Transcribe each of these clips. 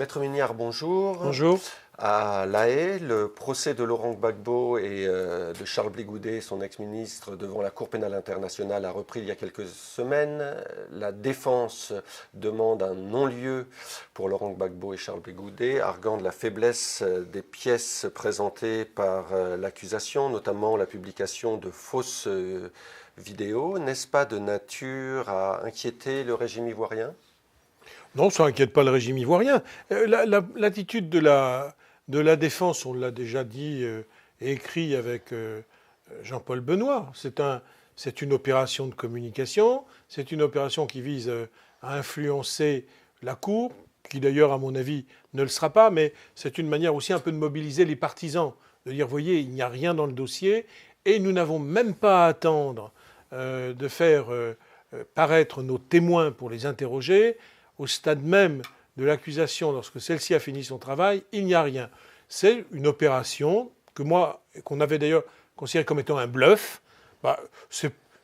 Maître Mignard, bonjour. Bonjour. À La Haye, le procès de Laurent Gbagbo et de Charles Blé Goudet, son ex-ministre, devant la Cour pénale internationale a repris il y a quelques semaines. La défense demande un non-lieu pour Laurent Gbagbo et Charles Blé Goudet, arguant de la faiblesse des pièces présentées par l'accusation, notamment la publication de fausses vidéos. N'est-ce pas de nature à inquiéter le régime ivoirien ? Non, ça n'inquiète pas le régime ivoirien. L'attitude de la défense, on l'a déjà dit et écrit avec Jean-Paul Benoît, c'est une opération de communication, c'est une opération qui vise à influencer la Cour, qui d'ailleurs, à mon avis, ne le sera pas, mais c'est une manière aussi un peu de mobiliser les partisans, de dire, voyez, il n'y a rien dans le dossier, et nous n'avons même pas à attendre de faire paraître nos témoins pour les interroger. Au stade même de l'accusation, lorsque celle-ci a fini son travail, il n'y a rien. C'est une opération qu'on avait d'ailleurs considérée comme étant un bluff.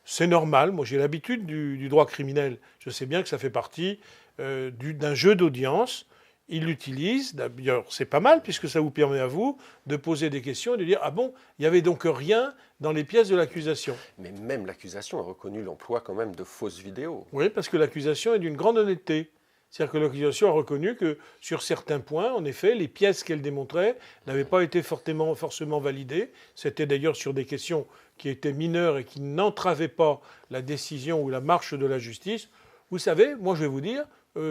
C'est normal. Moi, j'ai l'habitude du droit criminel. Je sais bien que ça fait partie d'un jeu d'audience. Il l'utilise. D'ailleurs, c'est pas mal, puisque ça vous permet à vous de poser des questions et de dire « Ah bon, il n'y avait donc rien dans les pièces de l'accusation ». Mais même l'accusation a reconnu l'emploi quand même de fausses vidéos. Oui, parce que l'accusation est d'une grande honnêteté. C'est-à-dire que l'accusation a reconnu que sur certains points, en effet, les pièces qu'elle démontrait n'avaient pas été forcément validées. C'était d'ailleurs sur des questions qui étaient mineures et qui n'entravaient pas la décision ou la marche de la justice. Vous savez, moi je vais vous dire,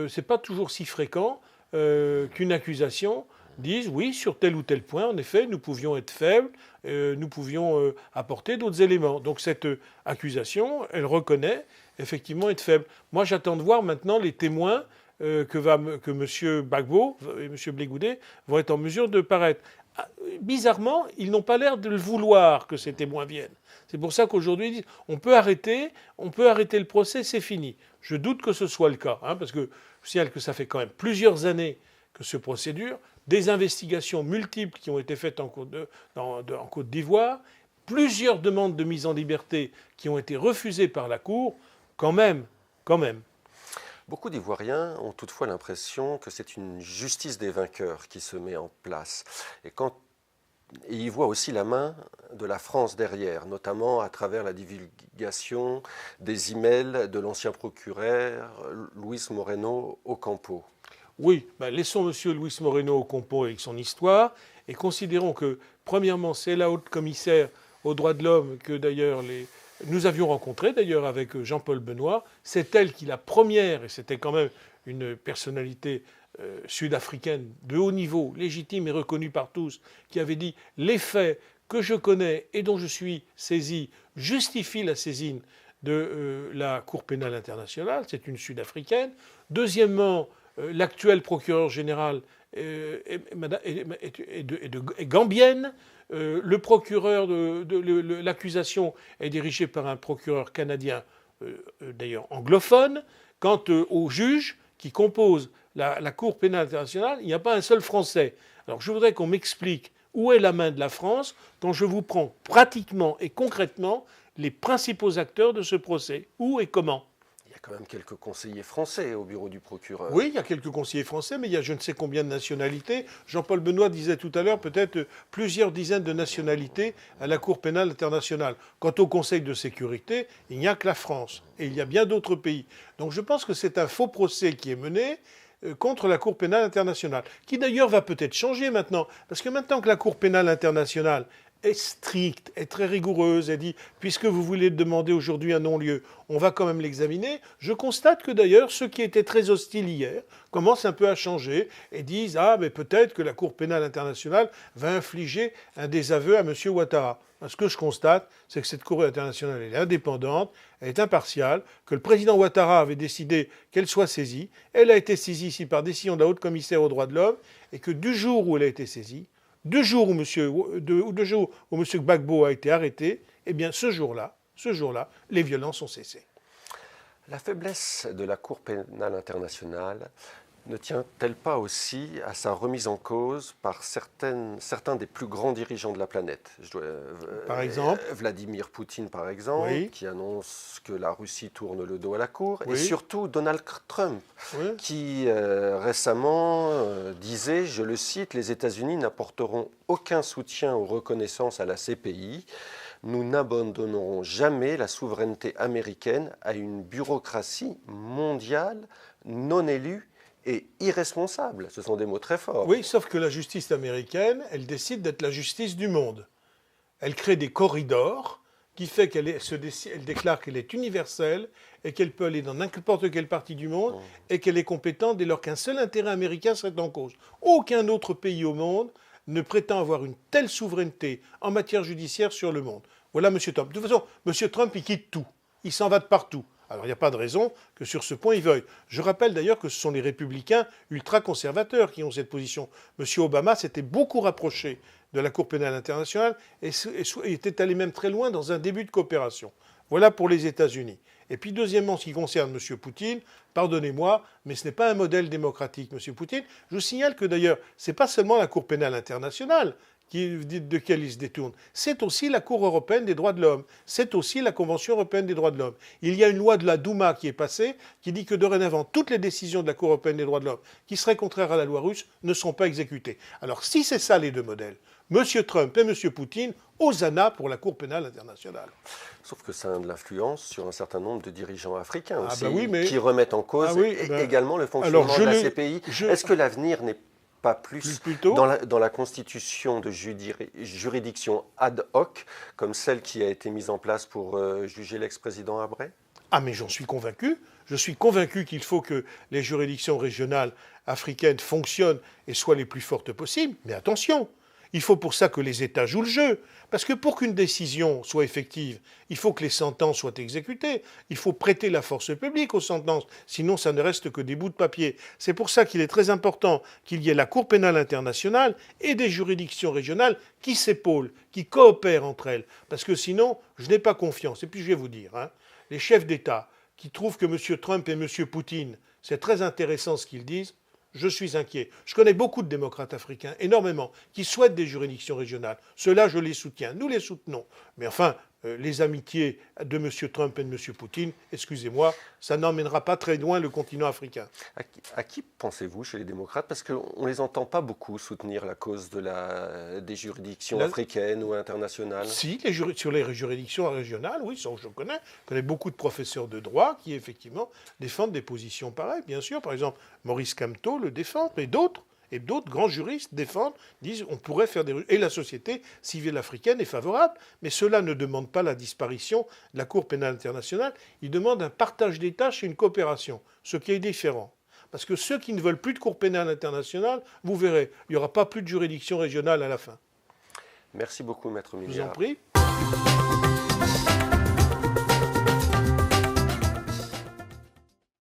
c'est pas toujours si fréquent qu'une accusation dise oui, sur tel ou tel point, en effet, nous pouvions être faibles, nous pouvions apporter d'autres éléments. Donc cette accusation, elle reconnaît effectivement être faible. Moi, j'attends de voir maintenant les témoins que M. Gbagbo et M. Blé Goudet vont être en mesure de paraître. Bizarrement, ils n'ont pas l'air de le vouloir que ces témoins viennent. C'est pour ça qu'aujourd'hui, ils disent on peut arrêter le procès, c'est fini. Je doute que ce soit le cas, parce que je signale que ça fait quand même plusieurs années que ce procès dure, des investigations multiples qui ont été faites en Côte d'Ivoire, plusieurs demandes de mise en liberté qui ont été refusées par la Cour, quand même. Beaucoup d'Ivoiriens ont toutefois l'impression que c'est une justice des vainqueurs qui se met en place. Et ils voient aussi la main de la France derrière, notamment à travers la divulgation des emails de l'ancien procureur Luis Moreno Ocampo. Oui, laissons M. Luis Moreno Ocampo avec son histoire et considérons que, premièrement, c'est la haute commissaire aux droits de l'homme que d'ailleurs nous avions rencontré d'ailleurs avec Jean-Paul Benoît. C'est elle qui, la première, et c'était quand même une personnalité sud-africaine de haut niveau, légitime et reconnue par tous, qui avait dit « les faits que je connais et dont je suis saisi justifient la saisine de la Cour pénale internationale ». C'est une sud-africaine. Deuxièmement, l'actuel procureur général est gambienne. Le procureur l'accusation est dirigée par un procureur canadien, d'ailleurs anglophone. Quant aux juges qui composent la Cour pénale internationale, il n'y a pas un seul Français. Alors je voudrais qu'on m'explique où est la main de la France quand je vous prends pratiquement et concrètement les principaux acteurs de ce procès. Où et comment ? Il y a quand même quelques conseillers français au bureau du procureur. Oui, il y a quelques conseillers français, mais il y a je ne sais combien de nationalités. Jean-Paul Benoît disait tout à l'heure peut-être plusieurs dizaines de nationalités à la Cour pénale internationale. Quant au Conseil de sécurité, il n'y a que la France. Et il y a bien d'autres pays. Donc je pense que c'est un faux procès qui est mené contre la Cour pénale internationale, qui d'ailleurs va peut-être changer maintenant. Parce que maintenant que la Cour pénale internationale est stricte, est très rigoureuse, et dit, puisque vous voulez demander aujourd'hui un non-lieu, on va quand même l'examiner. Je constate que d'ailleurs, ceux qui étaient très hostiles hier commencent un peu à changer et disent, ah, mais peut-être que la Cour pénale internationale va infliger un désaveu à M. Ouattara. Ce que je constate, c'est que cette Cour internationale est indépendante, elle est impartiale, que le président Ouattara avait décidé qu'elle soit saisie. Elle a été saisie ici par décision de la haute commissaire aux droits de l'homme, et que du jour où elle a été saisie, deux jours où M. Gbagbo a été arrêté, eh bien ce jour-là, les violences ont cessé. La faiblesse de la Cour pénale internationale Ne tient-elle pas aussi à sa remise en cause par certains des plus grands dirigeants de la planète? Par exemple? Vladimir Poutine, par exemple, Oui. qui annonce que la Russie tourne le dos à la cour, et Oui. surtout Donald Trump, Oui. qui récemment disait, je le cite, « Les États-Unis n'apporteront aucun soutien ou reconnaissance à la CPI. Nous n'abandonnerons jamais la souveraineté américaine à une bureaucratie mondiale non élue et irresponsable ». Ce sont des mots très forts. Oui, sauf que la justice américaine, elle décide d'être la justice du monde. Elle crée des corridors qui fait qu'elle elle déclare qu'elle est universelle et qu'elle peut aller dans n'importe quelle partie du monde et qu'elle est compétente dès lors qu'un seul intérêt américain serait en cause. Aucun autre pays au monde ne prétend avoir une telle souveraineté en matière judiciaire sur le monde. Voilà M. Trump. De toute façon, M. Trump, il quitte tout. Il s'en va de partout. Alors, il n'y a pas de raison que sur ce point, il veuille. Je rappelle d'ailleurs que ce sont les républicains ultra-conservateurs qui ont cette position. M. Obama s'était beaucoup rapproché de la Cour pénale internationale et était allé même très loin dans un début de coopération. Voilà pour les États-Unis. Et puis, deuxièmement, ce qui concerne M. Poutine, pardonnez-moi, mais ce n'est pas un modèle démocratique, M. Poutine. Je vous signale que d'ailleurs, ce n'est pas seulement la Cour pénale internationale de quelle il se détourne. C'est aussi la Cour européenne des droits de l'homme. C'est aussi la Convention européenne des droits de l'homme. Il y a une loi de la Douma qui est passée qui dit que dorénavant, toutes les décisions de la Cour européenne des droits de l'homme qui seraient contraires à la loi russe ne sont pas exécutées. Alors si c'est ça les deux modèles, M. Trump et M. Poutine, hosanna pour la Cour pénale internationale. Sauf que ça a de l'influence sur un certain nombre de dirigeants africains aussi, qui remettent en cause également le fonctionnement de la CPI. Est-ce que l'avenir n'est pas plus dans la constitution de juridiction ad hoc, comme celle qui a été mise en place pour juger l'ex-président Habré? Ah, mais j'en suis convaincu. Je suis convaincu qu'il faut que les juridictions régionales africaines fonctionnent et soient les plus fortes possibles. Mais attention, il faut pour ça que les États jouent le jeu. Parce que pour qu'une décision soit effective, il faut que les sentences soient exécutées. Il faut prêter la force publique aux sentences. Sinon, ça ne reste que des bouts de papier. C'est pour ça qu'il est très important qu'il y ait la Cour pénale internationale et des juridictions régionales qui s'épaulent, qui coopèrent entre elles. Parce que sinon, je n'ai pas confiance. Et puis je vais vous dire, les chefs d'État qui trouvent que M. Trump et M. Poutine, c'est très intéressant ce qu'ils disent, je suis inquiet. Je connais beaucoup de démocrates africains, énormément, qui souhaitent des juridictions régionales. Ceux-là, je les soutiens. Nous les soutenons. Mais enfin, les amitiés de M. Trump et de M. Poutine, excusez-moi, ça n'emmènera pas très loin le continent africain. À qui pensez-vous chez les démocrates? Parce qu'on ne les entend pas beaucoup soutenir la cause des juridictions africaines ou internationales. Si, sur les juridictions régionales, oui, ça je connais. Je connais beaucoup de professeurs de droit qui, effectivement, défendent des positions pareilles, bien sûr. Par exemple, Maurice Kamto le défend, mais d'autres grands juristes défendent, disent on pourrait faire des... Et la société civile africaine est favorable, mais cela ne demande pas la disparition de la Cour pénale internationale, il demande un partage des tâches et une coopération, ce qui est différent. Parce que ceux qui ne veulent plus de Cour pénale internationale, vous verrez, il n'y aura pas plus de juridiction régionale à la fin. Merci beaucoup, Maître Milliard. Je vous en prie.